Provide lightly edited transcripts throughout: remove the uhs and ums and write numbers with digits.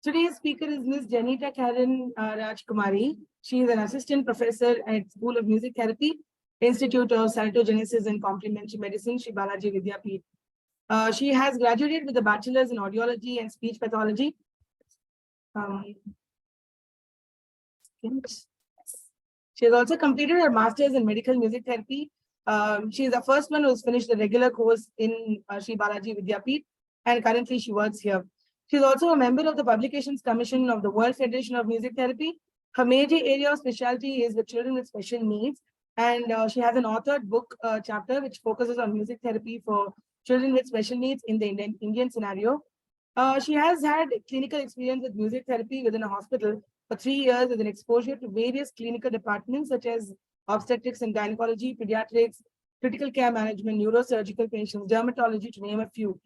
Today's speaker is Ms. Jenita Caren Rajakumari. She is an assistant professor at School of Music Therapy, Institute of Cytogenesis and Complementary Medicine, Shri Balaji Vidyapeeth. She has graduated with a bachelor's in audiology and speech pathology. She has also completed her master's in medical music therapy. She is the first one who's finished the regular course in Shri Balaji Vidyapeeth, and currently she works here. She is also a member of the Publications Commission of the World Federation of Music Therapy. Her major area of specialty is with children with special needs, and she has an authored book chapter which focuses on music therapy for children with special needs in the Indian scenario. She has had clinical experience with music therapy within a hospital for 3 years with an exposure to various clinical departments such as obstetrics and gynecology, pediatrics, critical care management, neurosurgical patients, dermatology, to name a few.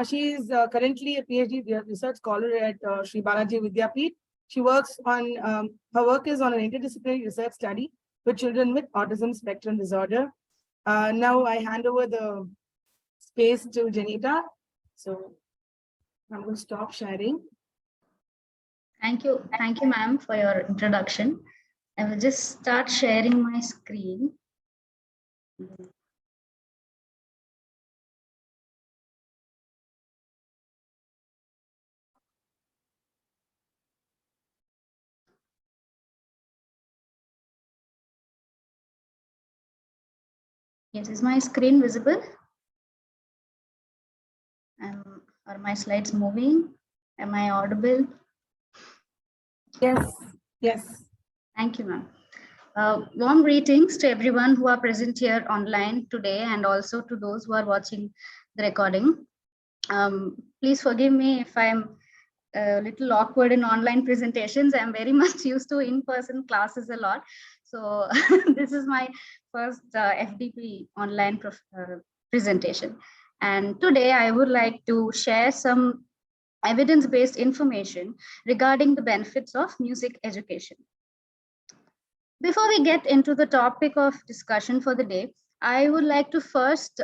She is currently a PhD research scholar at Shri Balaji Vidyapeeth. She works on, her work is on an interdisciplinary research study with children with autism spectrum disorder. Now I hand over the space to Jenita. So I'm going to stop sharing. Thank you, ma'am, for your introduction. I will just start sharing my screen. Yes, is my screen visible? Are my slides moving? Am I audible? Yes, yes. Thank you, ma'am. Warm greetings to everyone who are present here online today and also to those who are watching the recording. Please forgive me if I'm a little awkward in online presentations. I'm very much used to in-person classes a lot. So this is my first FDP online presentation. And today I would like to share some evidence-based information regarding the benefits of music education. Before we get into the topic of discussion for the day, I would like to first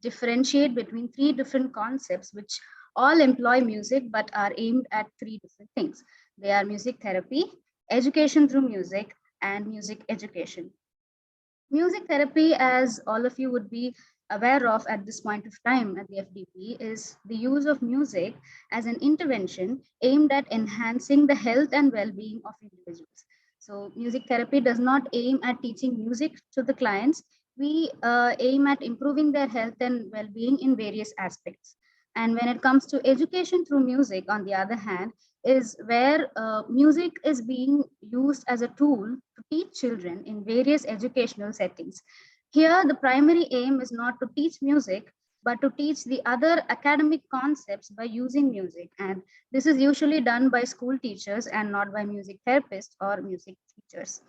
differentiate between 3 different concepts which all employ music but are aimed at 3 different things. They are music therapy, education through music, and music education. Music therapy, as all of you would be aware of at this point of time at the FDP, is the use of music as an intervention aimed at enhancing the health and well-being of individuals. So music therapy does not aim at teaching music to the clients. We aim at improving their health and well-being in various aspects. And when it comes to education through music, on the other hand, is where music is being used as a tool to teach children in various educational settings. Here, the primary aim is not to teach music, but to teach the other academic concepts by using music. And this is usually done by school teachers and not by music therapists or music teachers.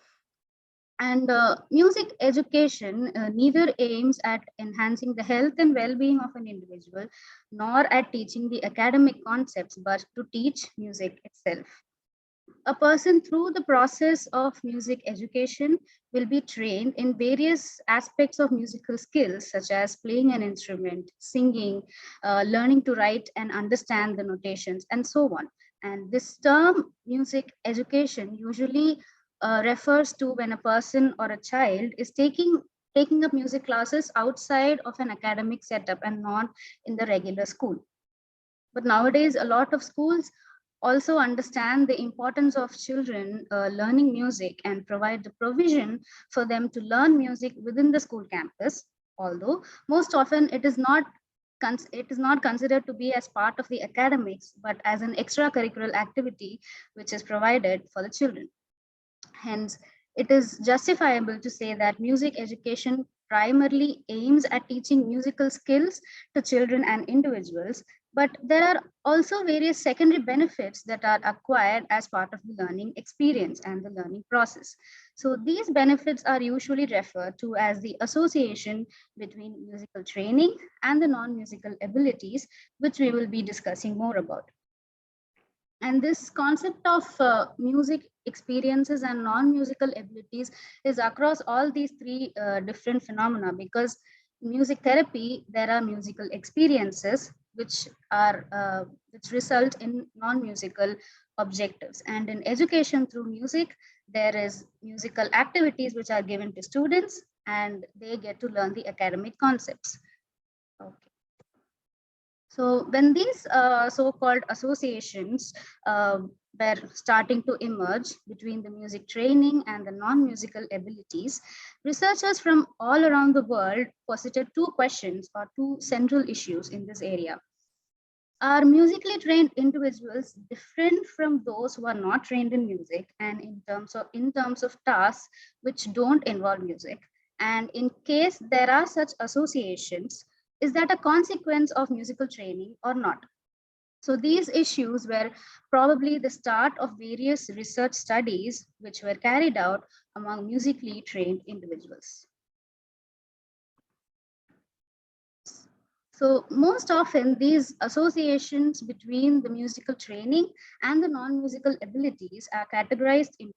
And music education neither aims at enhancing the health and well-being of an individual, nor at teaching the academic concepts, but to teach music itself. A person through the process of music education will be trained in various aspects of musical skills, such as playing an instrument, singing, learning to write and understand the notations, and so on. And this term, music education, usually refers to when a person or a child is taking up music classes outside of an academic setup and not in the regular school. But nowadays, a lot of schools also understand the importance of children learning music and provide the provision for them to learn music within the school campus, although most often it is not considered to be as part of the academics, but as an extracurricular activity which is provided for the children. Hence, it is justifiable to say that music education primarily aims at teaching musical skills to children and individuals, but there are also various secondary benefits that are acquired as part of the learning experience and the learning process. So these benefits are usually referred to as the association between musical training and the non-musical abilities, which we will be discussing more about. And this concept of music experiences and non-musical abilities is across all these 3 different phenomena, because music therapy, there are musical experiences, which result in non-musical objectives. And in education through music, there is musical activities which are given to students, and they get to learn the academic concepts. Okay. So when these so-called associations were starting to emerge between the music training and the non-musical abilities, researchers from all around the world posited two questions or two central issues in this area. Are musically trained individuals different from those who are not trained in music, and in terms of tasks which don't involve music? And in case there are such associations, is that a consequence of musical training or not? So these issues were probably the start of various research studies which were carried out among musically trained individuals. So most often these associations between the musical training and the non-musical abilities are categorized into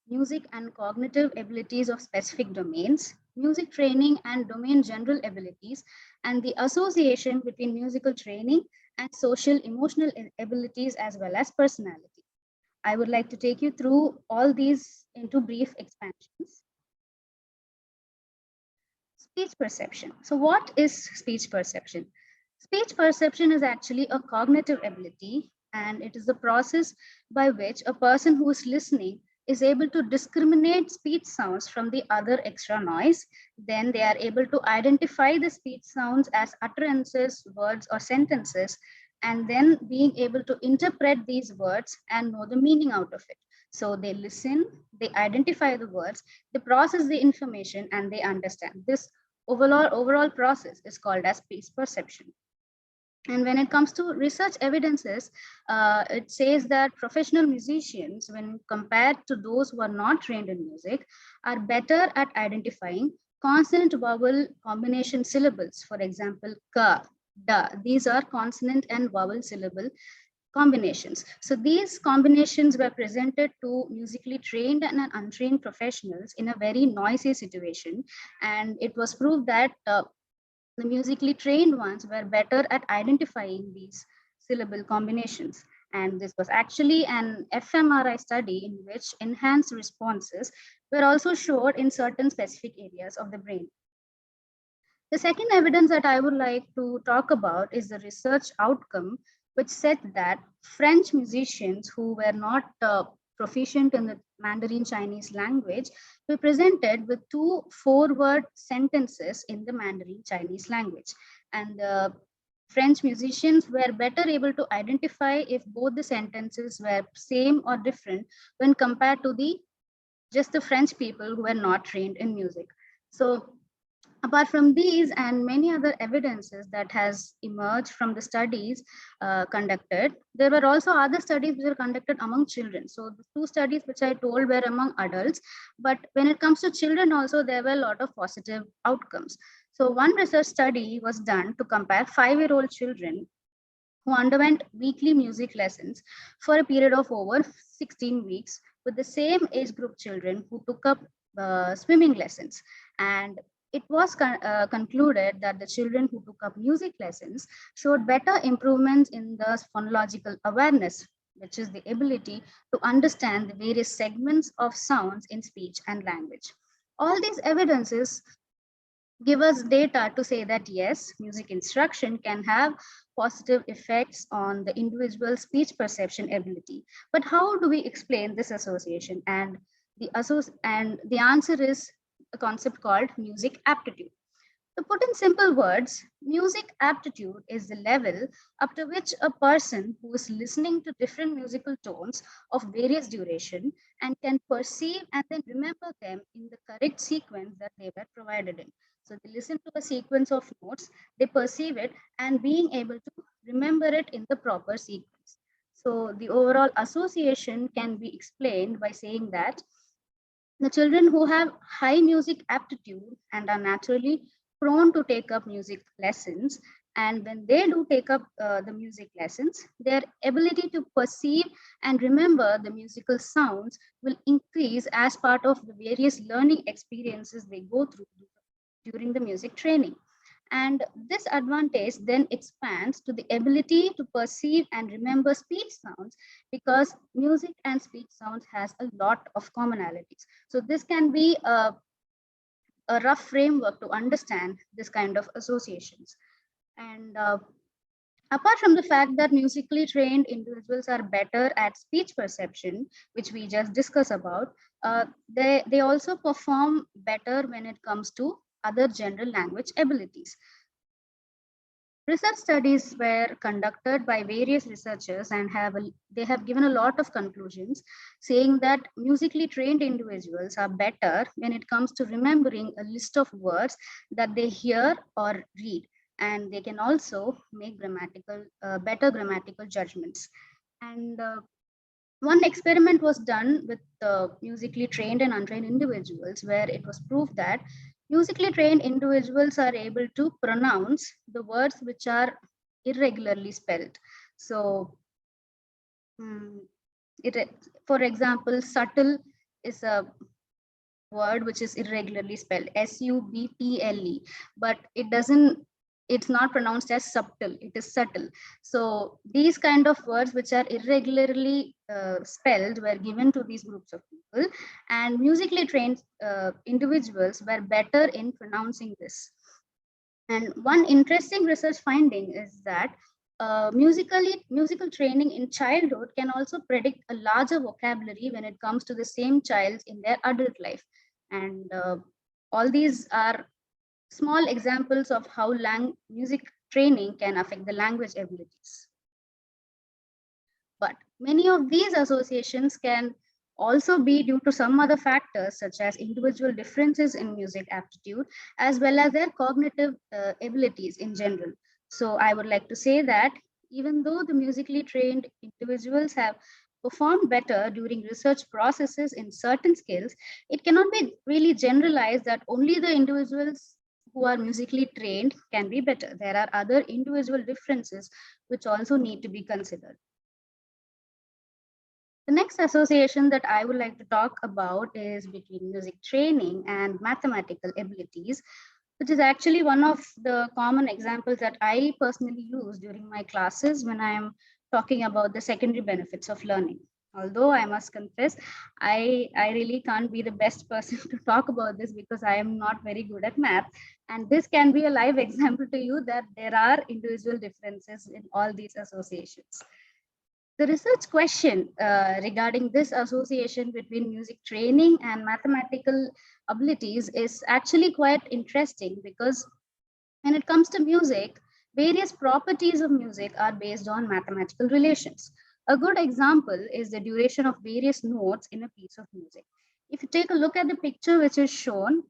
music and cognitive abilities of specific domains, music training and domain general abilities, and the association between musical training and social emotional abilities as well as personality. I would like to take you through all these into brief expansions. Speech perception. So what is speech perception? Speech perception is actually a cognitive ability, and it is the process by which a person who is listening is able to discriminate speech sounds from the other extra noise. Then they are able to identify the speech sounds as utterances, words, or sentences, and then being able to interpret these words and know the meaning out of it. So they listen, they identify the words, they process the information, and they understand. This overall process is called as speech perception. And when it comes to research evidences, it says that professional musicians, when compared to those who are not trained in music, are better at identifying consonant vowel combination syllables. For example, ka, da. These are consonant and vowel syllable combinations. So these combinations were presented to musically trained and untrained professionals in a very noisy situation. And it was proved that the musically trained ones were better at identifying these syllable combinations. And this was actually an fMRI study in which enhanced responses were also showed in certain specific areas of the brain. The second evidence that I would like to talk about is the research outcome, which said that French musicians who were not proficient in the Mandarin Chinese language were presented with 2 4-word sentences in the Mandarin Chinese language. And the French musicians were better able to identify if both the sentences were same or different when compared to just the French people who were not trained in music. So apart from these and many other evidences that has emerged from the studies conducted, there were also other studies which were conducted among children. So the 2 studies which I told were among adults, but when it comes to children also, there were a lot of positive outcomes. So one research study was done to compare 5-year-old children who underwent weekly music lessons for a period of over 16 weeks with the same age group children who took up swimming lessons. And it was concluded that the children who took up music lessons showed better improvements in the phonological awareness, which is the ability to understand the various segments of sounds in speech and language. All these evidences give us data to say that yes, music instruction can have positive effects on the individual speech perception ability. But how do we explain this association? And the answer is a concept called music aptitude. To put in simple words, music aptitude is the level up to which a person who is listening to different musical tones of various duration and can perceive and then remember them in the correct sequence that they were provided in. So they listen to a sequence of notes, they perceive it, and being able to remember it in the proper sequence. So the overall association can be explained by saying that the children who have high music aptitude and are naturally prone to take up music lessons, and when they do take up the music lessons, their ability to perceive and remember the musical sounds will increase as part of the various learning experiences they go through during the music training. And this advantage then expands to the ability to perceive and remember speech sounds, because music and speech sounds has a lot of commonalities. So this can be a rough framework to understand this kind of associations. And apart from the fact that musically trained individuals are better at speech perception, which we just discussed about, they also perform better when it comes to other general language abilities. Research studies were conducted by various researchers and they have given a lot of conclusions saying that musically trained individuals are better when it comes to remembering a list of words that they hear or read, and they can also make better grammatical judgments. And one experiment was done with musically trained and untrained individuals, where it was proved that musically trained individuals are able to pronounce the words which are irregularly spelled. So, for example, subtle is a word which is irregularly spelled, S-U-B-T-L-E, but it's not pronounced as subtle, it is subtle. So these kind of words which are irregularly spelled were given to these groups of people, and musically trained individuals were better in pronouncing this. And one interesting research finding is that musical training in childhood can also predict a larger vocabulary when it comes to the same child in their adult life. And all these are small examples of how music training can affect the language abilities. But many of these associations can also be due to some other factors, such as individual differences in music aptitude, as well as their cognitive abilities in general. So I would like to say that even though the musically trained individuals have performed better during research processes in certain skills, it cannot be really generalized that only the individuals who are musically trained can be better. There are other individual differences which also need to be considered. The next association that I would like to talk about is between music training and mathematical abilities, which is actually one of the common examples that I personally use during my classes when I am talking about the secondary benefits of learning. Although I must confess, I really can't be the best person to talk about this because I am not very good at math. And this can be a live example to you that there are individual differences in all these associations. The research question regarding this association between music training and mathematical abilities is actually quite interesting, because when it comes to music, various properties of music are based on mathematical relations. A good example is the duration of various notes in a piece of music. If you take a look at the picture which is shown,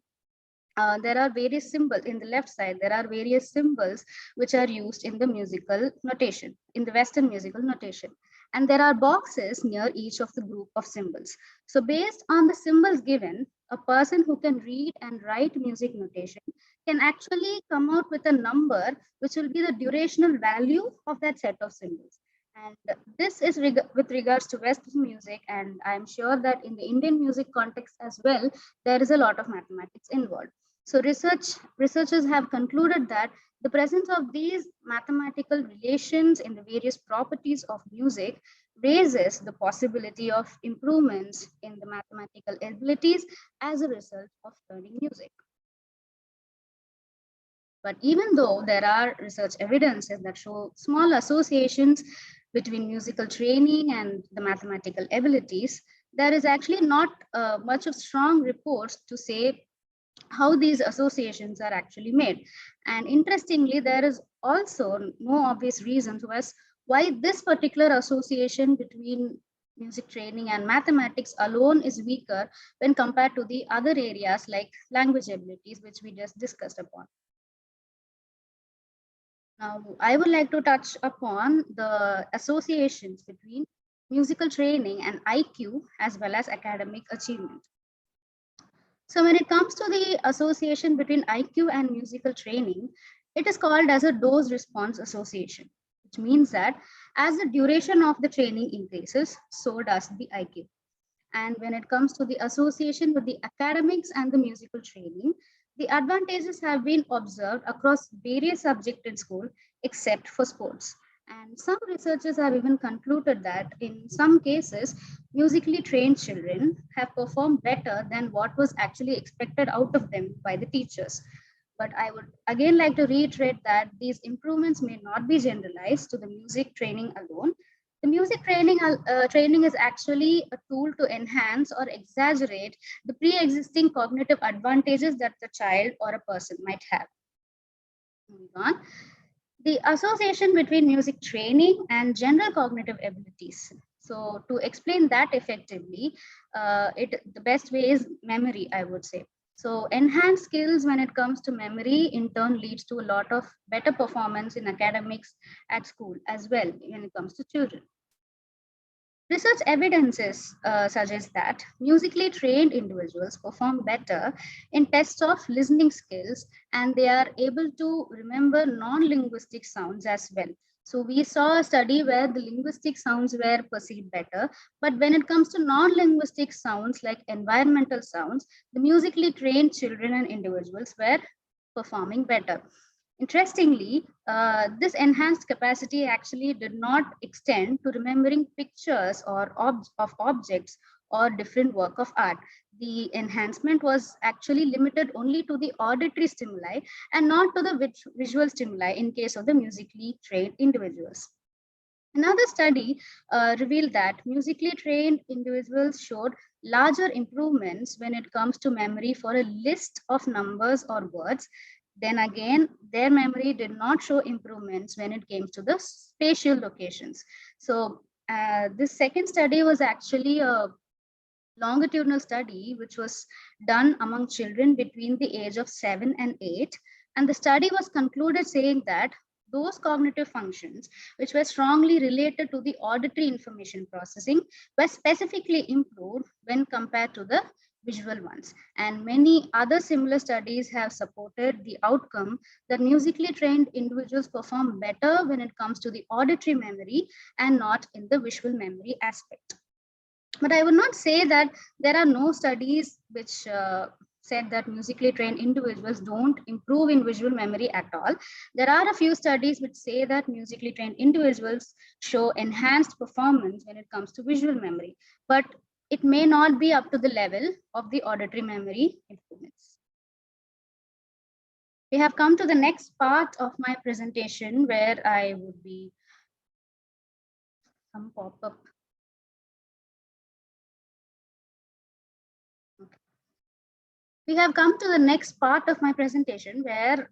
there are various symbols in the left side. There are various symbols which are used in the musical notation, in the Western musical notation. And there are boxes near each of the group of symbols. So based on the symbols given, a person who can read and write music notation can actually come out with a number which will be the durational value of that set of symbols. And this is with regards to Western music, and I'm sure that in the Indian music context as well, there is a lot of mathematics involved. So researchers have concluded that the presence of these mathematical relations in the various properties of music raises the possibility of improvements in the mathematical abilities as a result of learning music. But even though there are research evidences that show small associations between musical training and the mathematical abilities, there is actually not much of strong reports to say how these associations are actually made. And interestingly, there is also no obvious reasons as why this particular association between music training and mathematics alone is weaker when compared to the other areas like language abilities, which we just discussed upon. Now, I would like to touch upon the associations between musical training and IQ as well as academic achievement. So when it comes to the association between IQ and musical training, it is called as a dose response association, which means that as the duration of the training increases, so does the IQ. And when it comes to the association with the academics and the musical training, The advantages have been observed across various subjects in school, except for sports. And some researchers have even concluded that in some cases, musically trained children have performed better than what was actually expected out of them by the teachers. But I would again like to reiterate that these improvements may not be generalized to the music training alone. The music training is actually a tool to enhance or exaggerate the pre-existing cognitive advantages that the child or a person might have. Moving on, the association between music training and general cognitive abilities. So to explain that effectively, the best way is memory, I would say. So enhanced skills when it comes to memory in turn leads to a lot of better performance in academics at school as well when it comes to children. Research evidences suggest that musically trained individuals perform better in tests of listening skills, and they are able to remember non-linguistic sounds as well. So we saw a study where the linguistic sounds were perceived better, but when it comes to non-linguistic sounds like environmental sounds, the musically trained children and individuals were performing better. Interestingly, this enhanced capacity actually did not extend to remembering pictures or of objects or different work of art. The enhancement was actually limited only to the auditory stimuli and not to the visual stimuli in case of the musically trained individuals. Another study revealed that musically trained individuals showed larger improvements when it comes to memory for a list of numbers or words. Then again, their memory did not show improvements when it came to the spatial locations. So this second study was actually a longitudinal study which was done among children between the age of 7 and 8. And the study was concluded saying that those cognitive functions which were strongly related to the auditory information processing were specifically improved when compared to the visual ones. And many other similar studies have supported the outcome that musically trained individuals perform better when it comes to the auditory memory and not in the visual memory aspect. But I would not say that there are no studies which said that musically trained individuals don't improve in visual memory at all. There are a few studies which say that musically trained individuals show enhanced performance when it comes to visual memory, but it may not be up to the level of the auditory memory improvements. We have come to the next part of my presentation where I would be some pop-up. Okay. We have come to the next part of my presentation where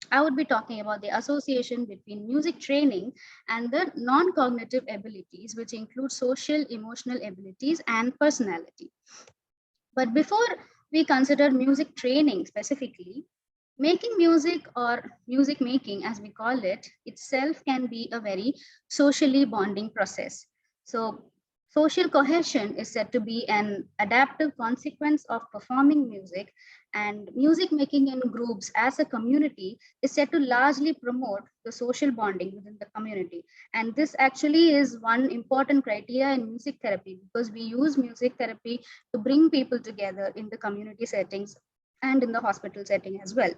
I would be talking about the association between music training and the non-cognitive abilities, which include social, emotional abilities, and personality. But before we consider music training specifically, making music or music making, as we call it, itself can be a very socially bonding process. So social cohesion is said to be an adaptive consequence of performing music, and music making in groups as a community is said to largely promote the social bonding within the community. And this actually is one important criteria in music therapy, because we use music therapy to bring people together in the community settings and in the hospital setting as well.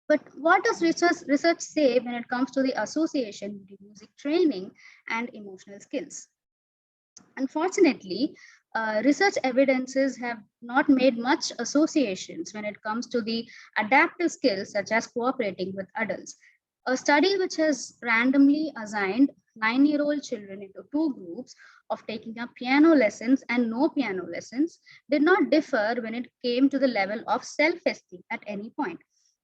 But what does research say when it comes to the association between music training and emotional skills? Unfortunately, research evidences have not made much associations when it comes to the adaptive skills such as cooperating with adults. A study which has randomly assigned 9-year-old children into two groups of taking up piano lessons and no piano lessons did not differ when it came to the level of self-esteem at any point.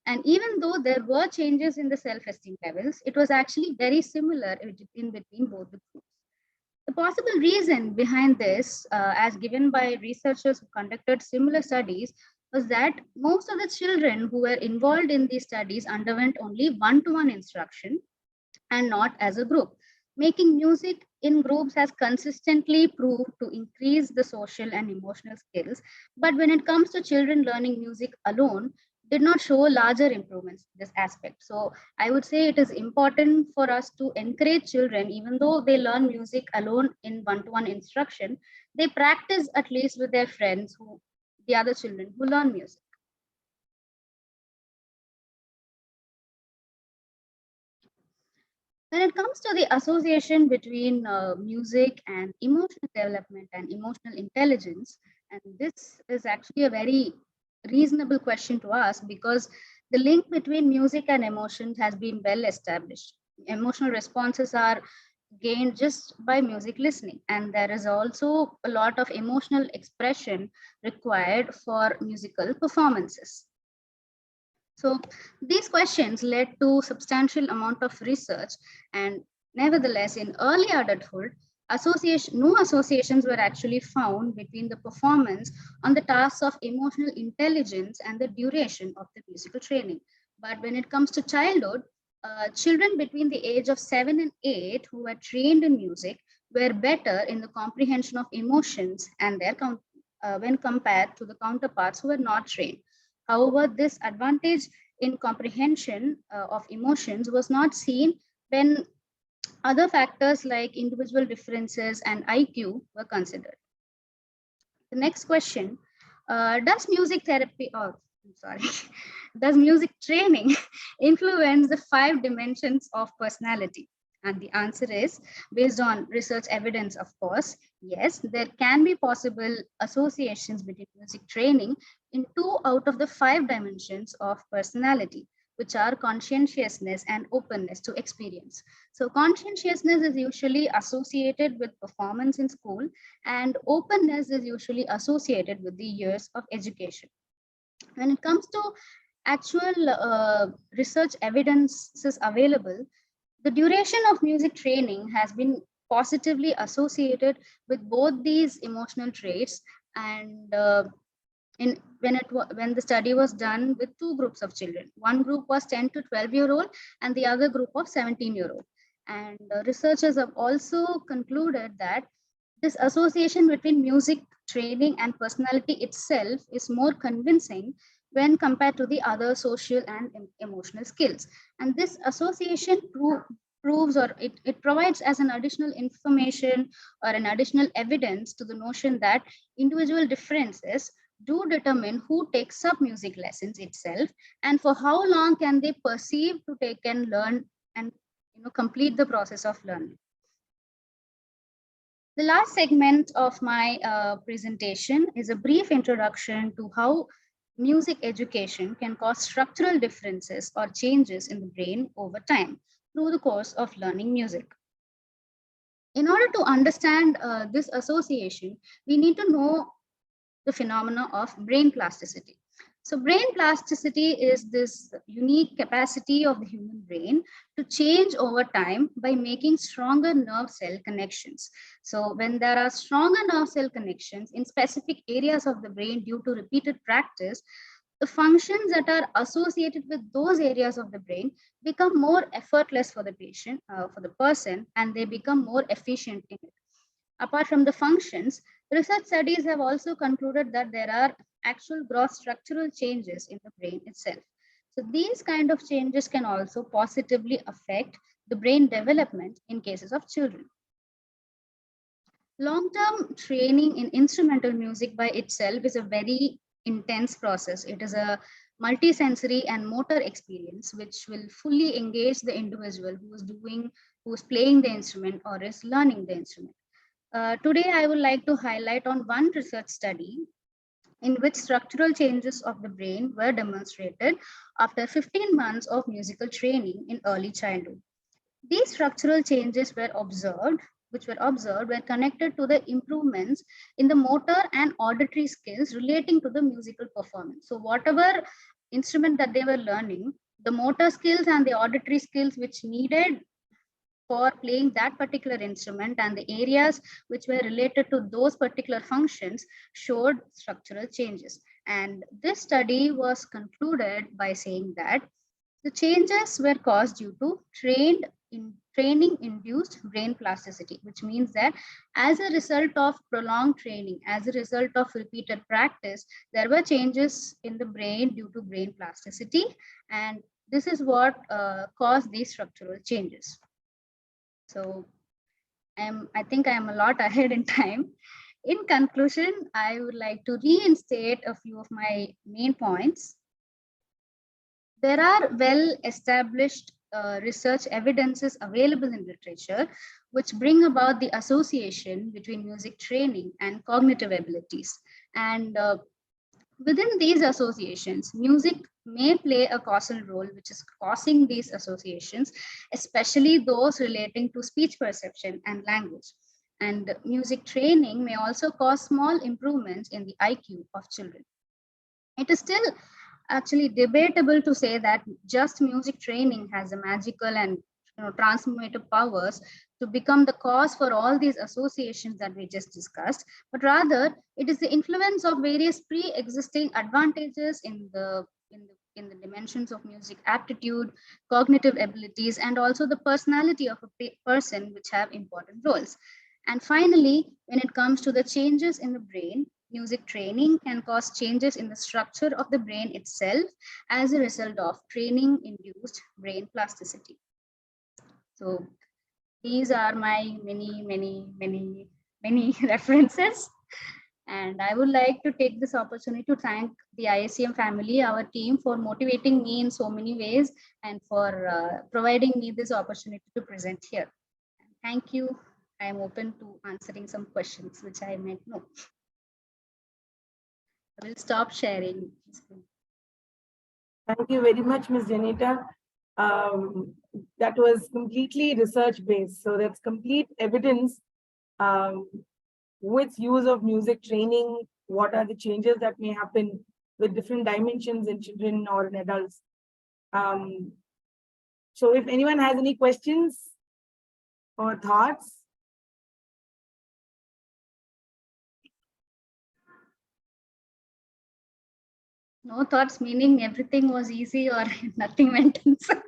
And even though there were changes in the self-esteem levels, it was actually very similar in between both the groups. The possible reason behind this, as given by researchers who conducted similar studies, was that most of the children who were involved in these studies underwent only one-to-one instruction and not as a group. Making music in groups has consistently proved to increase the social and emotional skills. But when it comes to children learning music alone, did not show larger improvements in this aspect. So I would say it is important for us to encourage children, even though they learn music alone in one-to-one instruction, they practice at least with their friends who the other children who learn music. When it comes to the association between music and emotional development and emotional intelligence, and this is actually a very reasonable question to ask because the link between music and emotions has been well established. Emotional responses are gained just by music listening, and there is also a lot of emotional expression required for musical performances. So these questions led to substantial amount of research, and nevertheless, in early adulthood, no associations were actually found between the performance on the tasks of emotional intelligence and the duration of the musical training. But when it comes to childhood, children between the age of 7 and 8 who were trained in music were better in the comprehension of emotions and when compared to the counterparts who were not trained. However, this advantage in comprehension of emotions was not seen when other factors like individual differences and IQ were considered. The next question, does music therapy, or I'm sorry, does music training influence the 5 dimensions of personality? And the answer is, based on research evidence, of course, yes, there can be possible associations between music training in 2 out of the 5 dimensions of personality, which are conscientiousness and openness to experience. So conscientiousness is usually associated with performance in school, and openness is usually associated with the years of education. When it comes to actual research evidences available, the duration of music training has been positively associated with both these emotional traits, and when the study was done with 2 groups of children. One group was 10 to 12-year-old and the other group of 17-year-old. And researchers have also concluded that this association between music training and personality itself is more convincing when compared to the other social and emotional skills. And this association proves, or it provides as an additional information or an additional evidence to the notion that individual differences do determine who takes up music lessons itself and for how long can they perceive to take and learn and complete the process of learning. The last segment of my presentation is a brief introduction to how music education can cause structural differences or changes in the brain over time through the course of learning music. In order to understand this association, we need to know the phenomena of brain plasticity. So brain plasticity is this unique capacity of the human brain to change over time by making stronger nerve cell connections. So when there are stronger nerve cell connections in specific areas of the brain due to repeated practice, the functions that are associated with those areas of the brain become more effortless for the patient, for the person, and they become more efficient in it. Apart from the functions, research studies have also concluded that there are actual gross structural changes in the brain itself. So these kind of changes can also positively affect the brain development in cases of children. Long-term training in instrumental music by itself is a very intense process. It is a multisensory and motor experience which will fully engage the individual who is playing the instrument or is learning the instrument. Today, I would like to highlight on one research study in which structural changes of the brain were demonstrated after 15 months of musical training in early childhood. These structural changes were connected to the improvements in the motor and auditory skills relating to the musical performance. So whatever instrument that they were learning, the motor skills and the auditory skills which needed for playing that particular instrument and the areas which were related to those particular functions showed structural changes. And this study was concluded by saying that the changes were caused due to training induced brain plasticity, which means that as a result of prolonged training, as a result of repeated practice, there were changes in the brain due to brain plasticity. And this is what caused these structural changes. So I think I am a lot ahead in time. in conclusion, I would like to reinstate a few of my main points. There are well-established research evidences available in literature which bring about the association between music training and cognitive abilities. And within these associations, music may play a causal role, which is causing these associations, especially those relating to speech perception and language. And music training may also cause small improvements in the IQ of children. It is still actually debatable to say that just music training has a magical and transformative powers to become the cause for all these associations that we just discussed, but rather it is the influence of various pre-existing advantages in the dimensions of music aptitude, cognitive abilities, and also the personality of a person, which have important roles. And finally, when it comes to the changes in the brain, music training can cause changes in the structure of the brain itself as a result of training-induced brain plasticity. So these are my many references. And I would like to take this opportunity to thank the ISCM family, our team, for motivating me in so many ways and for providing me this opportunity to present here. Thank you. I am open to answering some questions which I might know. I will stop sharing. Thank you very much, Ms. Jenita. That was completely research-based. So that's complete evidence with use of music training, what are the changes that may happen with different dimensions in children or in adults. So if anyone has any questions or thoughts. No thoughts, meaning everything was easy or nothing went inside.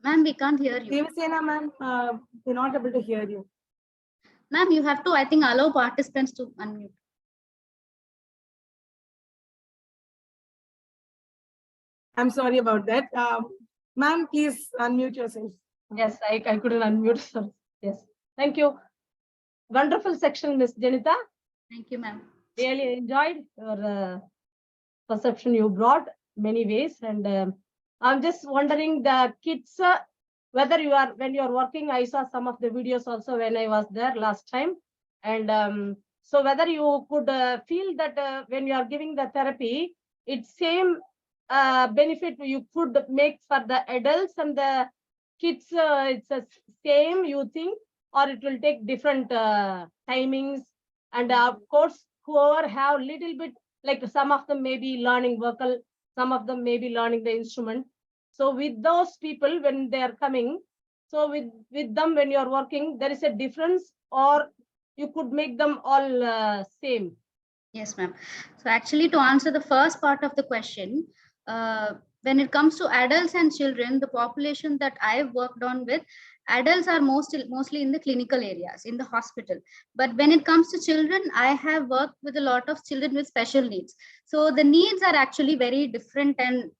Ma'am, we can't hear you. Devasena, ma'am, we're not able to hear you. Ma'am, you have to, I think, allow participants to unmute. I'm sorry about that. Ma'am, please unmute yourself. Yes, I couldn't unmute. Yes, thank you. Wonderful section, Ms. Jenita. Thank you, ma'am. Really enjoyed your perception you brought many ways. And I'm just wondering the kids, whether when you are working, I saw some of the videos also when I was there last time. And so whether you could feel that when you are giving the therapy, it's same benefit you could make for the adults and the kids, it's the same, you think, or it will take different timings? And of course, whoever have little bit, like some of them may be learning vocal, some of them may be learning the instrument. So with those people, when they are coming, so with them, when you are working, there is a difference, or you could make them all same? Yes, ma'am. So actually, to answer the first part of the question, when it comes to adults and children, the population that I've worked on with, adults are mostly in the clinical areas, in the hospital. But when it comes to children, I have worked with a lot of children with special needs. So the needs are actually very different and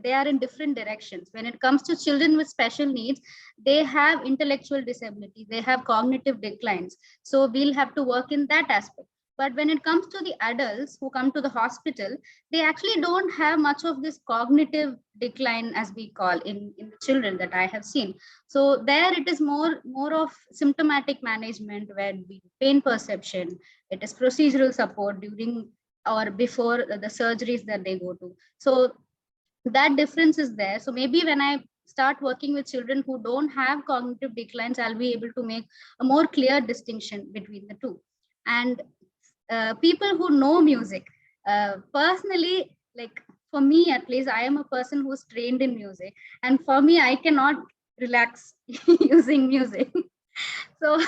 they are in different directions. When it comes to children with special needs, they have intellectual disability, they have cognitive declines. So we'll have to work in that aspect. But when it comes to the adults who come to the hospital, they actually don't have much of this cognitive decline, as we call in the children that I have seen. So there it is more of symptomatic management, where we do pain perception, it is procedural support during or before the surgeries that they go to. So that difference is there. So maybe when I start working with children who don't have cognitive declines, I'll be able to make a more clear distinction between the two. And people who know music, personally, like for me at least, I am a person who's trained in music, and for me, I cannot relax using music. So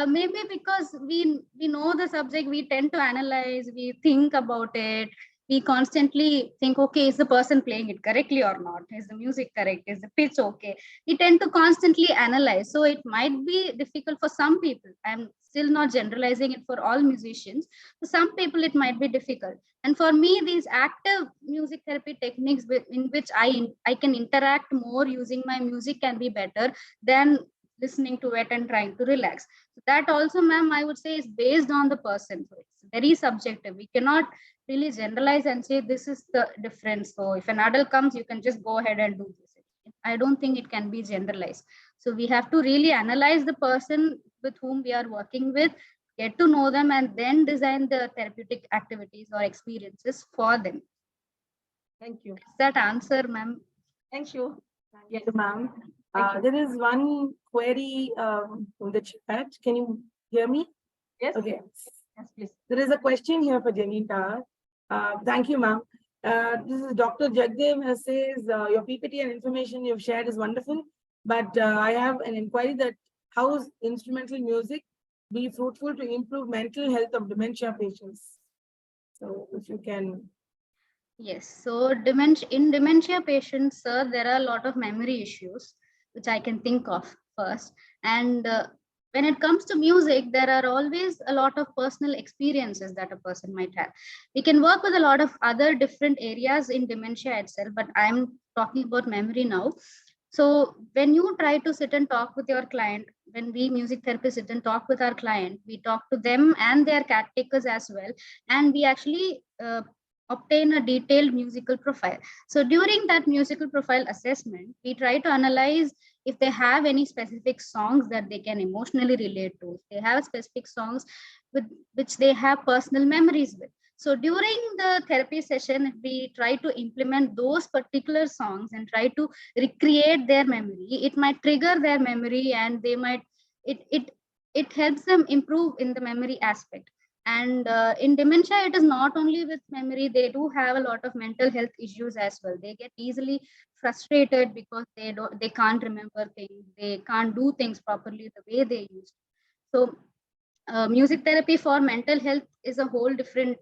maybe because we know the subject, we tend to analyze, we think about it, we constantly think, okay, is the person playing it correctly or not? Is the music correct? Is the pitch okay? We tend to constantly analyze. So it might be difficult for some people. I'm still not generalizing it for all musicians. For some people, it might be difficult. And for me, these active music therapy techniques in which I can interact more using my music can be better than listening to it and trying to relax. So that also, ma'am, I would say is based on the person. So it's very subjective. We cannot really generalize and say this is the difference. So if an adult comes, you can just go ahead and do this. I don't think it can be generalized. So we have to really analyze the person with whom we are working with, get to know them, and then design the therapeutic activities or experiences for them. Thank you. Does that answer, ma'am? Thank you. Yes, ma'am. Thank you. There is one query in the chat. Can you hear me? Yes. Okay. Yes, please. There is a question here for Jenita. Thank you, ma'am. This is Dr. Jagdev says, your PPT and information you've shared is wonderful, but I have an inquiry that how is instrumental music be fruitful to improve mental health of dementia patients? So if you can. Yes. So in dementia patients, sir, there are a lot of memory issues, which I can think of first. And when it comes to music, there are always a lot of personal experiences that a person might have. We can work with a lot of other different areas in dementia itself, but I'm talking about memory now. So when you try to sit and talk with your client, when we music therapists sit and talk with our client, we talk to them and their caretakers as well. And we actually obtain a detailed musical profile. So during that musical profile assessment, we try to analyze if they have any specific songs that they can emotionally relate to. If they have specific songs with which they have personal memories with. So during the therapy session, we try to implement those particular songs and try to recreate their memory. It might trigger their memory, and they might it helps them improve in the memory aspect. And in dementia, it is not only with memory, they do have a lot of mental health issues as well. They get easily frustrated because they can't remember things, they can't do things properly the way they used to. So music therapy for mental health is a whole different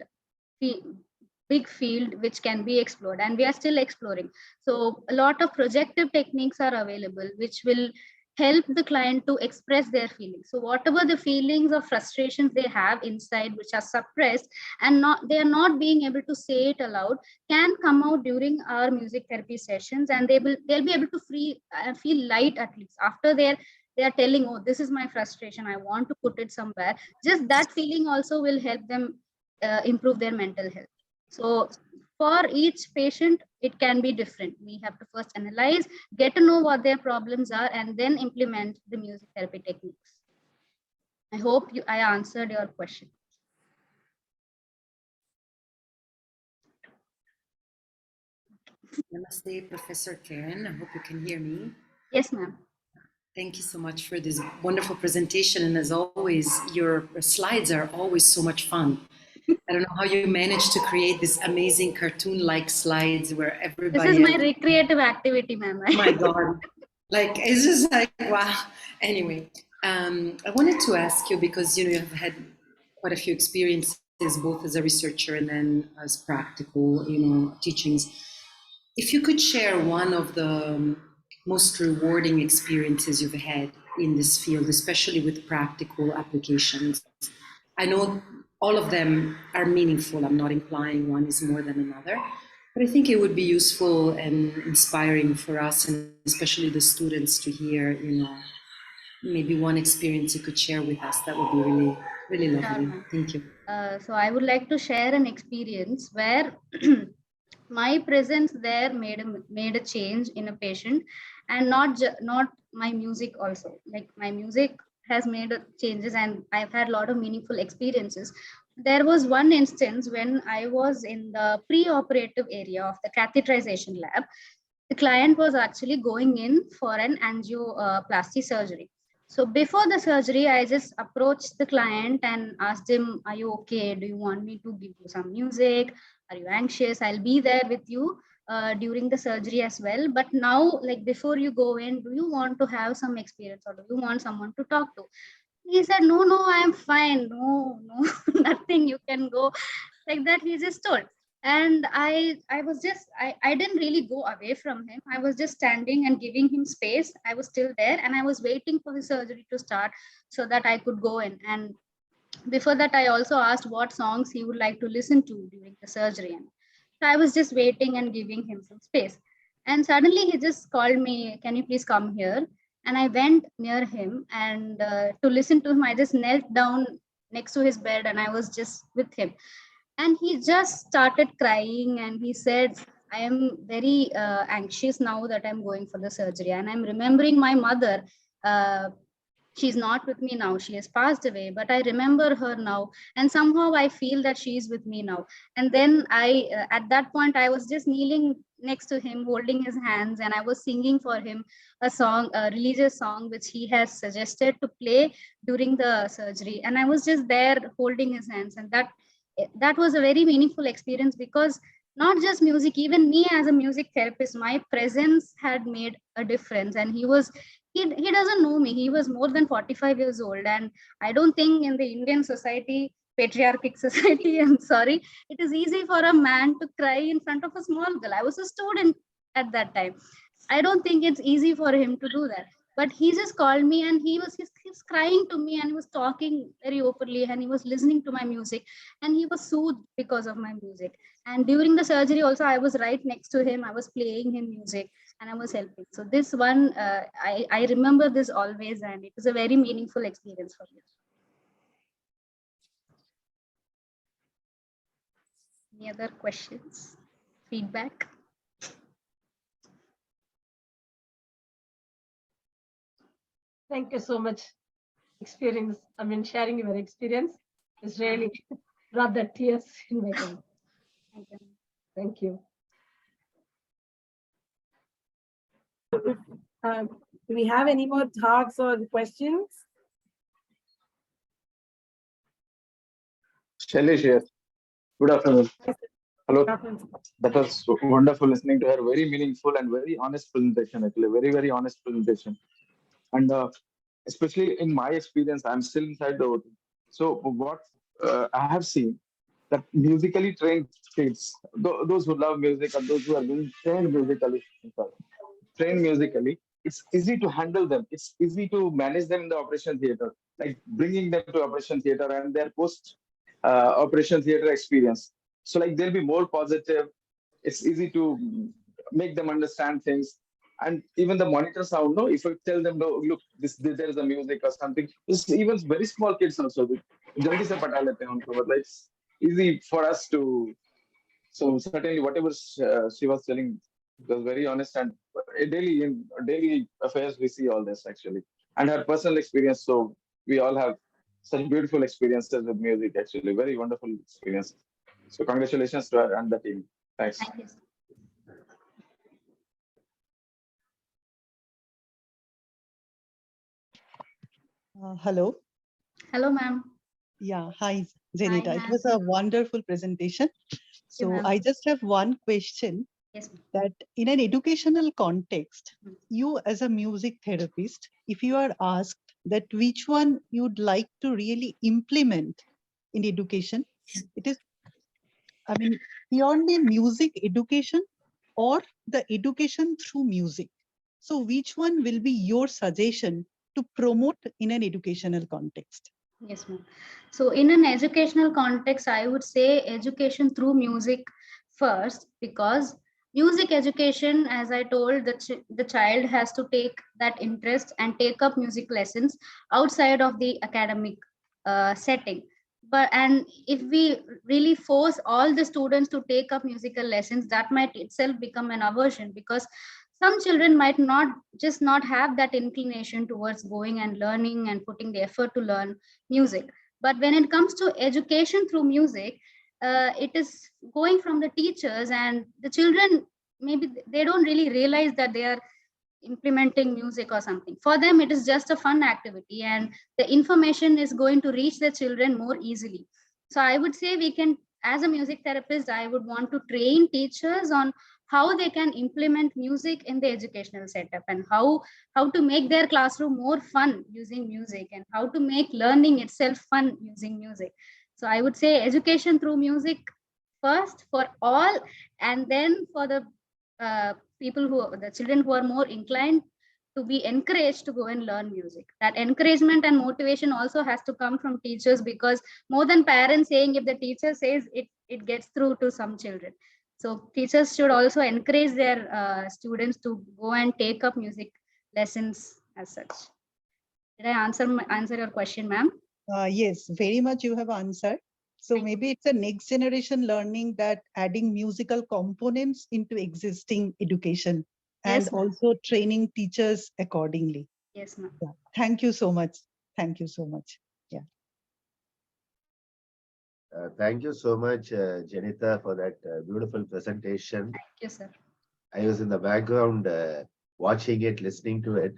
big field which can be explored, and we are still exploring. So a lot of projective techniques are available which will help the client to express their feelings. So whatever the feelings or frustrations they have inside which are suppressed and they are not being able to say it aloud can come out during our music therapy sessions, and they'll be able to feel light, at least after they are telling, oh, this is my frustration, I want to put it somewhere. Just that feeling also will help them improve their mental health. So for each patient, it can be different. We have to first analyze, get to know what their problems are, and then implement the music therapy techniques. I hope I answered your question. Namaste, Professor Caren. I hope you can hear me. Yes, ma'am. Thank you so much for this wonderful presentation. And as always, your slides are always so much fun. I don't know how you managed to create this amazing cartoon-like slides where everybody— This is my recreative activity, ma'am. Oh my God. Like, it's just like, wow. Anyway, I wanted to ask you, because, you have had quite a few experiences, both as a researcher and then as practical, teachings. If you could share one of the most rewarding experiences you've had in this field, especially with practical applications. I know all of them are meaningful. I'm not implying one is more than another, but I think it would be useful and inspiring for us, and especially the students, to hear, maybe one experience you could share with us. That would be really, really lovely. Sure. Thank you. So I would like to share an experience where my presence there made a change in a patient, and not my music also. Like, my music has made changes, and I've had a lot of meaningful experiences. There was one instance when I was in the pre-operative area of the catheterization lab. The client was actually going in for an angioplasty surgery. So before the surgery, I just approached the client and asked him, are you okay? Do you want me to give you some music? Are you anxious? I'll be there with you during the surgery as well. But now, like, before you go in, do you want to have some experience, or do you want someone to talk to? He said, no, I'm fine. No, nothing. You can go. Like that, he just told. And I didn't really go away from him. I was just standing and giving him space. I was still there, and I was waiting for the surgery to start so that I could go in. And before that, I also asked what songs he would like to listen to during the surgery. And so I was just waiting and giving him some space. And suddenly he just called me, can you please come here? And I went near him and to listen to him, I just knelt down next to his bed and I was just with him. And he just started crying and he said, I am very anxious now that I'm going for the surgery. And I'm remembering my mother. She's not with me now. She has passed away, but I remember her now. And somehow I feel that she is with me now. And then at that point, I was just kneeling next to him, holding his hands, and I was singing for him a song, a religious song, which he has suggested to play during the surgery. And I was just there holding his hands. And that was a very meaningful experience, because not just music, even me as a music therapist, my presence had made a difference. And he doesn't know me. He was more than 45 years old. And I don't think in the Indian society, patriarchic society, I'm sorry, it is easy for a man to cry in front of a small girl. I was a student at that time. I don't think it's easy for him to do that. But he just called me and he's crying to me, and he was talking very openly, and he was listening to my music, and he was soothed because of my music. And during the surgery also, I was right next to him. I was playing him music and I was helping. So this one, I remember this always, and it was a very meaningful experience for me. Any other questions, feedback? Thank you so much. Sharing your experience is really brought the tears in my eyes. Thank you. Thank you. Do we have any more talks or questions? Shailesh here. Good afternoon. Hello. That was wonderful listening to her. Very meaningful and very honest presentation, actually. Very, very honest presentation. And especially in my experience, I'm still inside the OT. So what I have seen, that musically trained kids, those who love music and those who are being trained musically, it's easy to handle them. It's easy to manage them in the operation theater, like bringing them to operation theater and their post operation theater experience. So like they'll be more positive. It's easy to make them understand things. And even the monitor sound, no, if I tell them, no, look, there is a music or something, it's even very small kids also. Jaldi se pata lete hain unko, but like it's easy for us to. So certainly whatever she was telling was very honest, and in daily affairs we see all this actually, and her personal experience. So we all have such beautiful experiences with music, actually very wonderful experience. So congratulations to her and the team. Thanks. Thank you. Hello. Hello, ma'am. Yeah, hi, Jenita. Hi, It ma'am. was a wonderful presentation. So ma'am. I just have one question, Yes, ma'am. that in an educational context, Hmm. you as a music therapist, if you are asked that which one you'd like to really implement in education, it is, I mean, purely music education or the education through music. So which one will be your suggestion to promote in an educational context? Yes, ma'am. So in an educational context, I would say education through music first, because music education, as I told, the child has to take that interest and take up music lessons outside of the academic setting. And if we really force all the students to take up musical lessons, that might itself become an aversion, because some children might not have that inclination towards going and learning and putting the effort to learn music. But when it comes to education through music, it is going from the teachers, and the children, maybe they don't really realize that they are implementing music or something. For them, it is just a fun activity, and the information is going to reach the children more easily. So I would say we can, as a music therapist, I would want to train teachers on how they can implement music in the educational setup, and how to make their classroom more fun using music, and how to make learning itself fun using music. So I would say education through music first for all, and then for the the children who are more inclined, to be encouraged to go and learn music. That encouragement and motivation also has to come from teachers, because more than parents saying, if the teacher says it, it gets through to some children. So teachers should also encourage their students to go and take up music lessons as such. Did I answer your question, ma'am? Yes, very much you have answered. So maybe it's a next generation learning that adding musical components into existing education and Yes, ma'am. also training teachers accordingly. Yes, ma'am. Yeah. Thank you so much. Thank you so much. Yeah. Thank you so much, Jenita, for that beautiful presentation. Thank you, sir. I was in the background watching it, listening to it,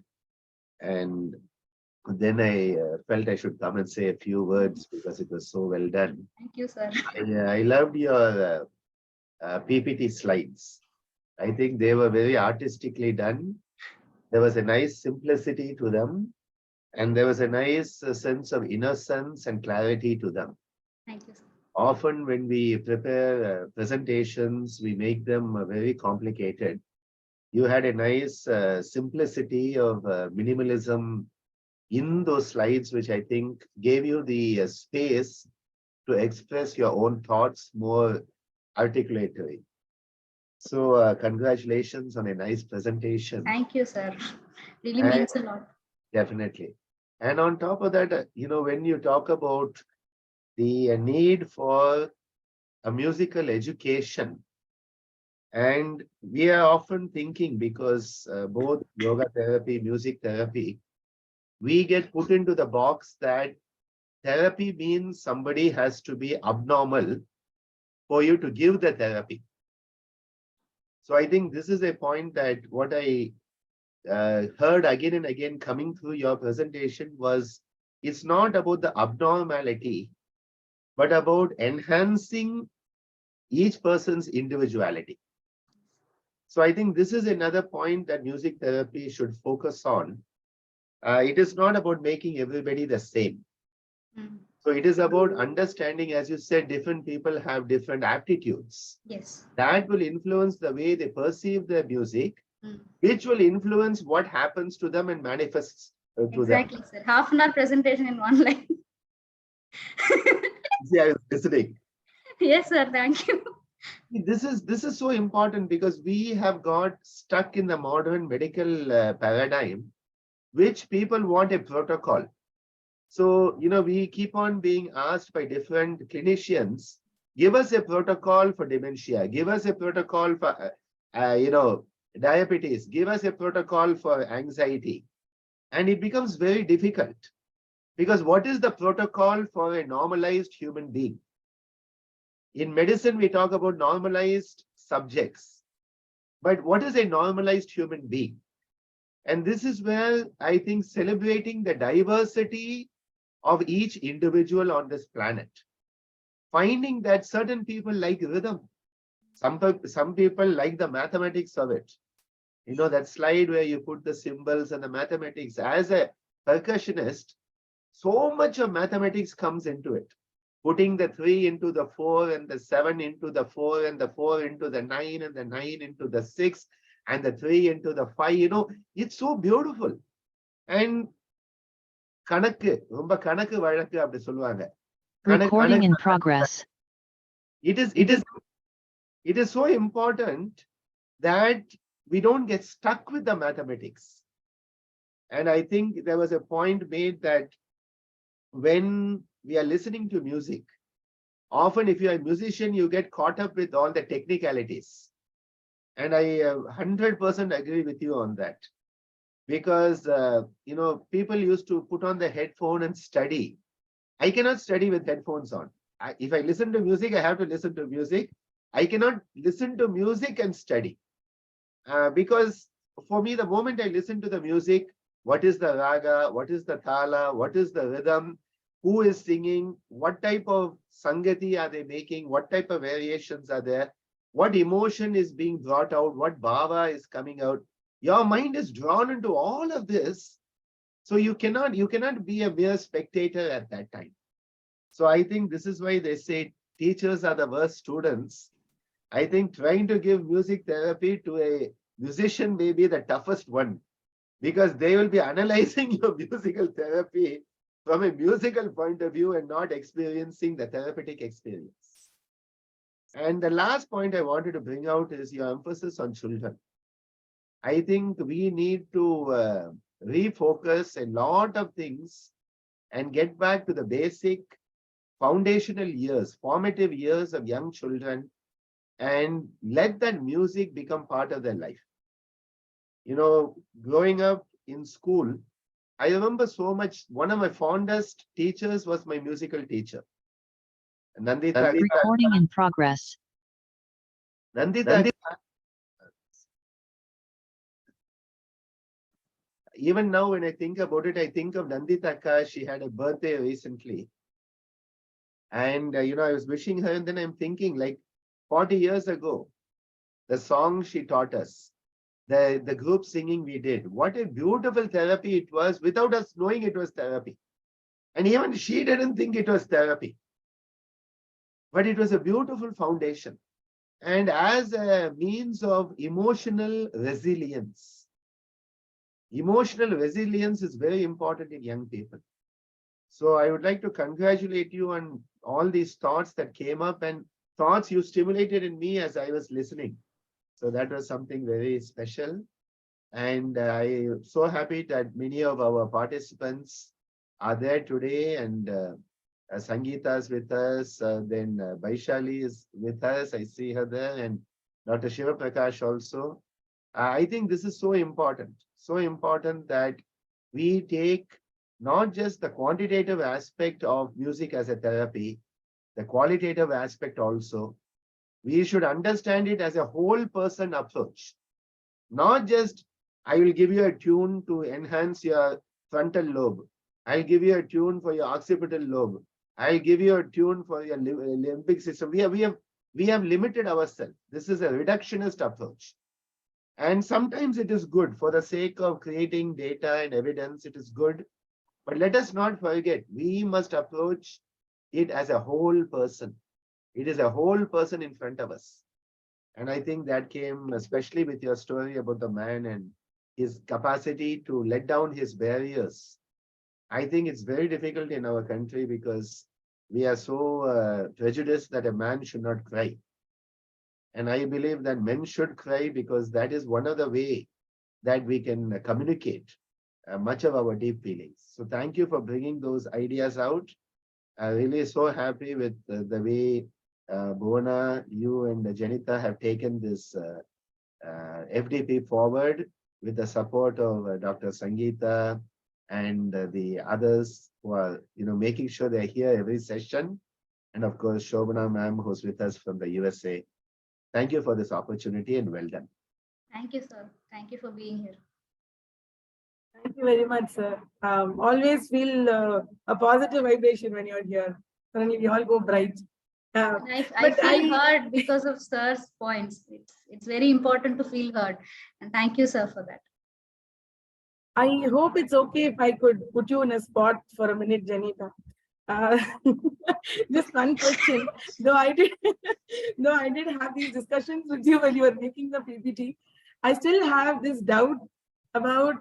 and then I felt I should come and say a few words because it was so well done. Thank you, sir. I loved your PPT slides. I think they were very artistically done. There was a nice simplicity to them, and there was a nice sense of innocence and clarity to them. Thank you, sir. Often when we prepare presentations, we make them very complicated. You had a nice simplicity of minimalism in those slides, which I think gave you the space to express your own thoughts more articulately. So congratulations on a nice presentation. Thank you, sir. Really means a lot. Definitely. And on top of that, when you talk about the need for a musical education, and we are often thinking, because both yoga therapy, music therapy, we get put into the box that therapy means somebody has to be abnormal for you to give the therapy. So I think this is a point that what I heard again and again coming through your presentation was, it's not about the abnormality, but about enhancing each person's individuality. So I think this is another point that music therapy should focus on. It is not about making everybody the same. So it is about understanding, as you said, different people have different aptitudes. Yes. That will influence the way they perceive their music, which will influence what happens to them and manifests to them. Exactly, sir. Half an hour presentation in one line. See, I was listening. Yes, sir. Thank you. This is so important because we have got stuck in the modern medical paradigm, which people want a protocol. So, we keep on being asked by different clinicians, give us a protocol for dementia, give us a protocol for, diabetes, give us a protocol for anxiety. And it becomes very difficult because what is the protocol for a normalized human being? In medicine, we talk about normalized subjects, but what is a normalized human being? And this is where I think celebrating the diversity of each individual on this planet, finding that certain people like rhythm, some people like the mathematics of it. That slide where you put the symbols and the mathematics. As a percussionist, so much of mathematics comes into it. Putting the 3 into the 4 and the 7 into the 4 and the 4 into the 9 and the 9 into the 6 and the 3 into the 5, it's so beautiful. And Recording in progress. It is so important that we don't get stuck with the mathematics. And I think there was a point made that when we are listening to music, often if you're a musician, you get caught up with all the technicalities. And I 100% agree with you on that. Because, people used to put on the headphone and study. I cannot study with headphones on. If I listen to music, I have to listen to music. I cannot listen to music and study. Because for me, the moment I listen to the music, what is the raga, what is the thala, what is the rhythm, who is singing, what type of sangati are they making, what type of variations are there, what emotion is being brought out, what bhava is coming out. Your mind is drawn into all of this. So you cannot be a mere spectator at that time. So I think this is why they say teachers are the worst students. I think trying to give music therapy to a musician may be the toughest one, because they will be analyzing your musical therapy from a musical point of view and not experiencing the therapeutic experience. And the last point I wanted to bring out is your emphasis on children. I think we need to refocus a lot of things and get back to the basic foundational years, formative years of young children, and let that music become part of their life. You know, growing up in school, I remember so much, one of my fondest teachers was my musical teacher. Nandita. Recording in progress. Nandita, even now when I think about it, I think of Nandita. She had a birthday recently. And, you know, I was wishing her, and then I'm thinking like 40 years ago, the song she taught us, the group singing we did, what a beautiful therapy it was without us knowing it was therapy. And even she didn't think it was therapy. But it was a beautiful foundation. And as a means of emotional resilience is very important in young people. So I would like to congratulate you on all these thoughts that came up and thoughts you stimulated in me as I was listening. So that was something very special. And I am so happy that many of our participants are there today, and Sangeeta is with us, then Vaishali is with us, I see her there, and Dr. Shiva Prakash also. I think this is so important that we take not just the quantitative aspect of music as a therapy, the qualitative aspect also. We should understand it as a whole person approach. Not just, I will give you a tune to enhance your frontal lobe. I'll give you a tune for your occipital lobe. I'll give you a tune for your limbic system. We have limited ourselves. This is a reductionist approach. And sometimes it is good for the sake of creating data and evidence. It is good. But let us not forget, we must approach it as a whole person. It is a whole person in front of us. And I think that came especially with your story about the man and his capacity to let down his barriers. I think it's very difficult in our country because we are so prejudiced that a man should not cry. And I believe that men should cry because that is one of the ways that we can communicate much of our deep feelings. So thank you for bringing those ideas out. I'm really so happy with the way Bhuwana, you and Jenita have taken this FDP forward with the support of Dr. Sangeeta and the others who are, making sure they're here every session. And of course, Shobana ma'am, who's with us from the USA. Thank you for this opportunity and well done. Thank you, sir. Thank you for being here. Thank you very much, sir. Always feel a positive vibration when you're here. Suddenly we all go bright. I feel heard because of sir's points. It's very important to feel heard. And thank you, sir, for that. I hope it's okay if I could put you in a spot for a minute, Jenita. Just one question. Though I did have these discussions with you when you were making the PPT, I still have this doubt about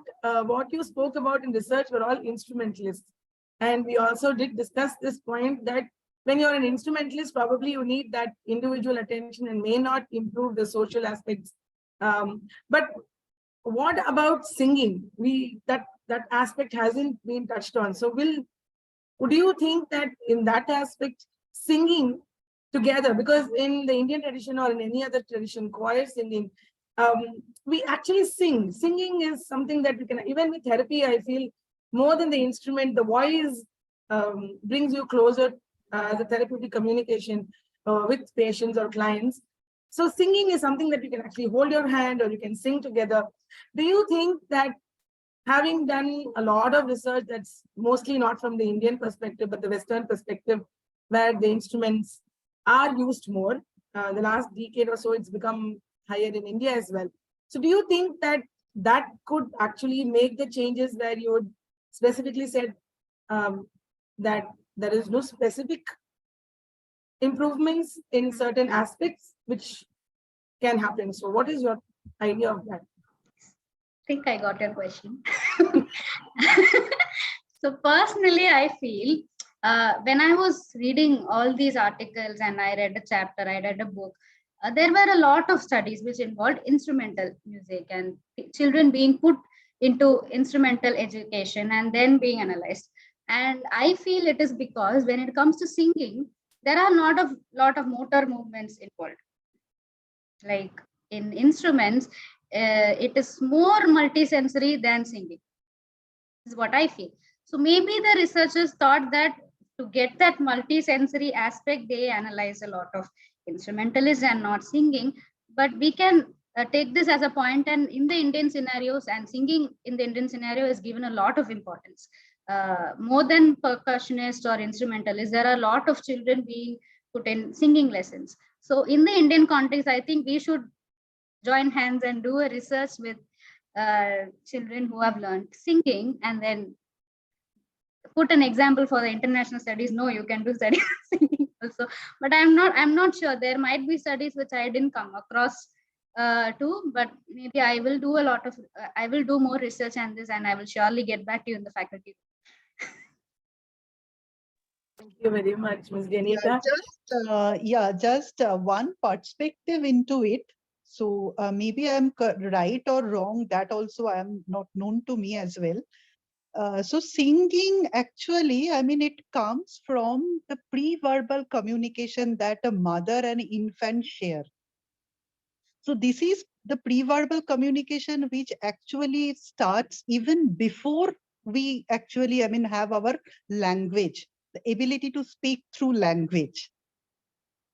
what you spoke about in research were all instrumentalists. And we also did discuss this point that when you're an instrumentalist, probably you need that individual attention and may not improve the social aspects. But what about singing? That aspect hasn't been touched on. So would you think that in that aspect, singing together, because in the Indian tradition or in any other tradition, choir singing, we actually sing. Singing is something that we can, even with therapy, I feel more than the instrument, the voice brings you closer the therapeutic communication with patients or clients. So singing is something that you can actually hold your hand or you can sing together. Do you think that, having done a lot of research that's mostly not from the Indian perspective, but the Western perspective, where the instruments are used more, the last decade or so, it's become higher in India as well. So do you think that that could actually make the changes where you would specifically said that there is no specific improvements in certain aspects which can happen? So what is your idea of that? I think I got your question. So personally, I feel when I was reading all these articles and I read a chapter, I read a book, there were a lot of studies which involved instrumental music and children being put into instrumental education and then being analyzed. And I feel it is because when it comes to singing, there are lot of motor movements involved. Like in instruments, it is more multisensory than singing, is what I feel. So maybe the researchers thought that to get that multisensory aspect, they analyze a lot of instrumentalists and not singing. But we can take this as a point, and in the Indian scenarios, and singing in the Indian scenario is given a lot of importance. More than percussionists or instrumentalists, there are a lot of children being put in singing lessons. So in the Indian context, I think we should join hands and do a research with children who have learned singing, and then put an example for the international studies. No, you can do studies singing also, but I'm not sure. There might be studies which I didn't come across too, but maybe I will do I will do more research on this, and I will surely get back to you in the faculty. Thank you very much, Ms. Jenita. Just one perspective into it. So maybe I'm right or wrong. That also I am not known to me as well. So singing, actually, I mean, it comes from the pre-verbal communication that a mother and infant share. So this is the pre-verbal communication which actually starts even before we actually, I mean, have our language, the ability to speak through language.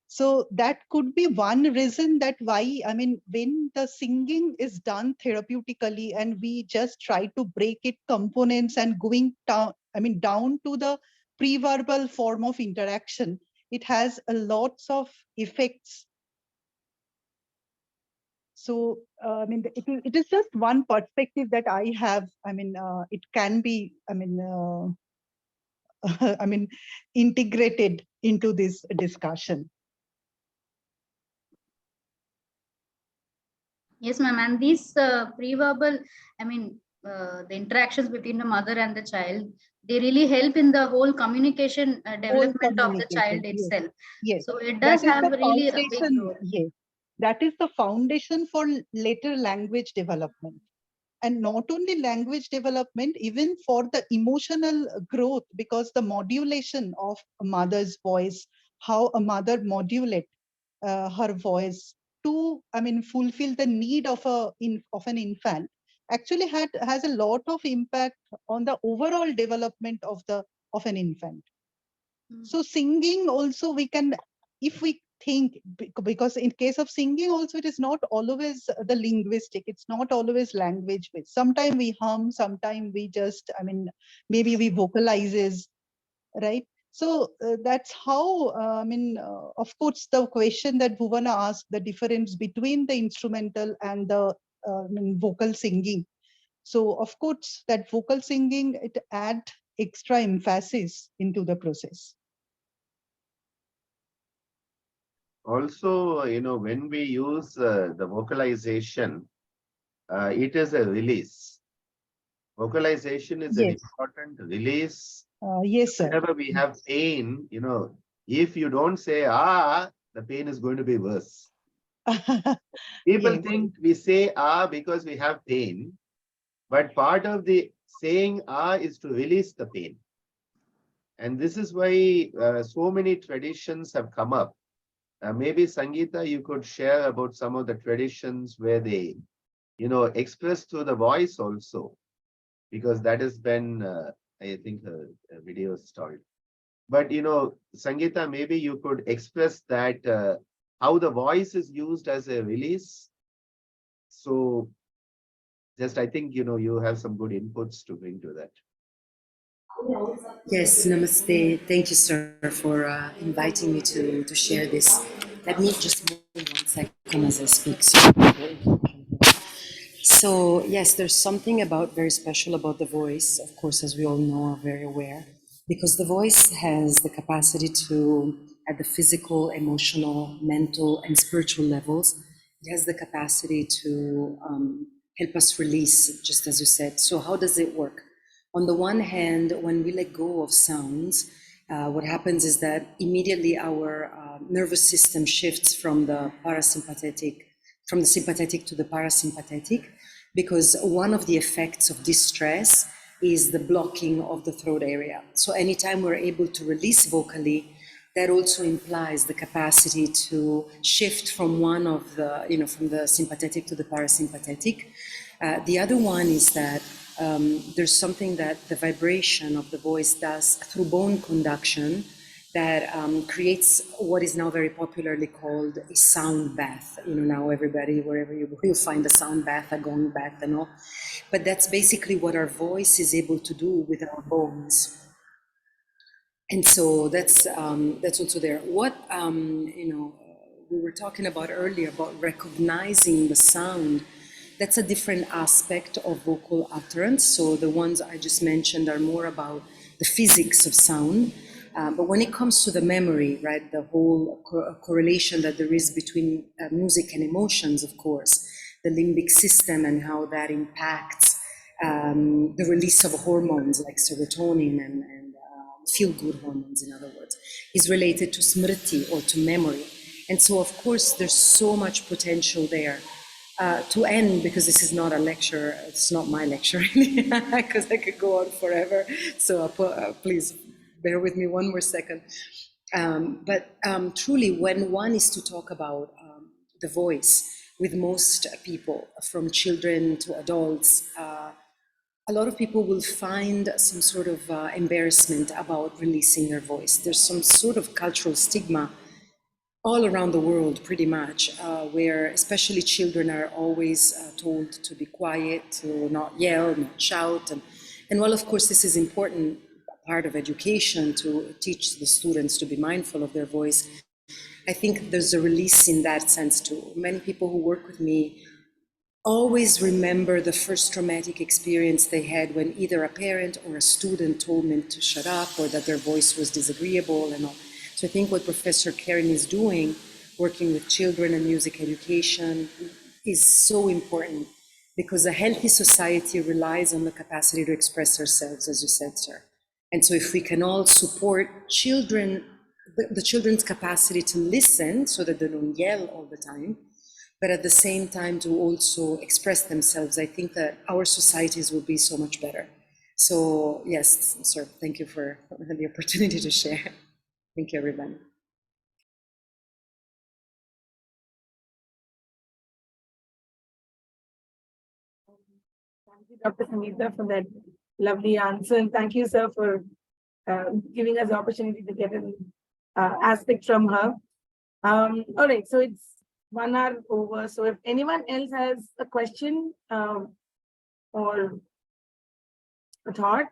So that could be one reason that why, I mean, when the singing is done therapeutically and we just try to break it components and going down, I mean, down to the pre-verbal form of interaction, it has a lots of effects. So, I mean, it is just one perspective that I have. I mean, it can be, I mean, I mean, integrated into this discussion. Yes, ma'am. And these pre-verbal, I mean, the interactions between the mother and the child, they really help in the whole communication development of the child itself. Yes. So it does have really a big role. Yes. That is the foundation for later language development. And not only language development, even for the emotional growth, because the modulation of a mother's voice, how a mother modulates her voice to, I mean, fulfill the need of an infant, actually has a lot of impact on the overall development of an infant. So singing also, we can, if we think, because in case of singing also, it is not always the linguistic, it's not always language based. Sometimes we hum, sometimes we just, I mean, maybe we vocalizes, right? So that's how, I mean, of course, the question that Bhuvana asked, the difference between the instrumental and the I mean, vocal singing. So of course, that vocal singing, it add extra emphasis into the process. Also, you know, when we use the vocalization, it is a release. Vocalization is an important release. Yes, sir. Whenever we have pain, you know, if you don't say ah, the pain is going to be worse. People think we say ah because we have pain, but part of the saying ah is to release the pain. And this is why so many traditions have come up. Maybe Sangeeta, you could share about some of the traditions where they, you know, express through the voice also, because that has been, I think, a video started. But, you know, Sangeeta, maybe you could express that how the voice is used as a release. So just, I think, you know, you have some good inputs to bring to that. Yes, namaste. Thank you, sir, for inviting me to share this. Let me just move 1 second as I speak. So yes, there's something very special about the voice, of course, as we all know, are very aware, because the voice has the capacity to, at the physical, emotional, mental, and spiritual levels, it has the capacity to help us release, just as you said. So how does it work? On the one hand, when we let go of sounds, what happens is that immediately our nervous system shifts from the sympathetic to the parasympathetic. because one of the effects of distress is the blocking of the throat area. So anytime we're able to release vocally, that also implies the capacity to shift from one of the, from the sympathetic to the parasympathetic. The other one is that there's something that the vibration of the voice does through bone conduction that creates what is now very popularly called a sound bath. Now everybody, wherever you go, you'll find a sound bath, a gong bath and all. But that's basically what our voice is able to do with our bones. And so that's also there. What, we were talking about earlier about recognizing the sound, that's a different aspect of vocal utterance. So the ones I just mentioned are more about the physics of sound. But when it comes to the memory, right, the whole correlation that there is between music and emotions, of course, the limbic system and how that impacts the release of hormones like serotonin and feel-good hormones, in other words, is related to smriti or to memory. And so, of course, there's so much potential there. To end, because this is not a lecture, it's not my lecture, because I could go on forever. So please bear with me one more second. But truly, when one is to talk about the voice with most people, from children to adults, a lot of people will find some sort of embarrassment about releasing their voice. There's some sort of cultural stigma all around the world, pretty much, where especially children are always told to be quiet, to not yell, not shout. And while, of course, this is important part of education to teach the students to be mindful of their voice, I think there's a release in that sense too. Many people who work with me always remember the first traumatic experience they had when either a parent or a student told them to shut up or that their voice was disagreeable and all. So I think what Professor Caren is doing, working with children and music education, is so important, because a healthy society relies on the capacity to express ourselves, as you said, sir. And so if we can all support children, the children's capacity to listen so that they don't yell all the time, but at the same time to also express themselves, I think that our societies will be so much better. So yes, sir, thank you for the opportunity to share. Thank you, everybody. Thank you, Dr. Jenita, for that lovely answer. And thank you, sir, for giving us the opportunity to get an aspect from her. All right, so it's 1 hour over. So if anyone else has a question or a thought.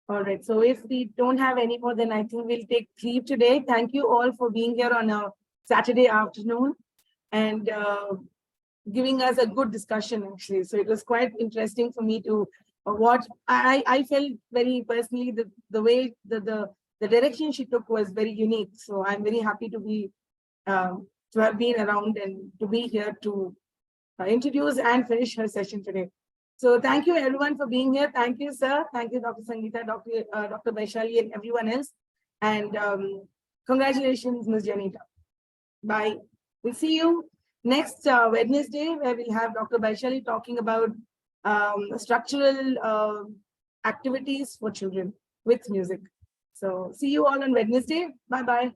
All right, so if we don't have any more, then I think we'll take leave today. Thank you all for being here on a Saturday afternoon and giving us a good discussion, actually. So it was quite interesting for me to watch. I felt very personally the way the direction she took was very unique. So I'm very happy to be to have been around and to be here to introduce and finish her session today. So thank you everyone for being here. Thank you, sir. Thank you, Dr. Sangeeta, Dr. Vaishali, and everyone else. And congratulations, Ms. Jenita. Bye. We'll see you next Wednesday, where we'll have Dr. Vaishali talking about structural activities for children with music. So see you all on Wednesday. Bye-bye.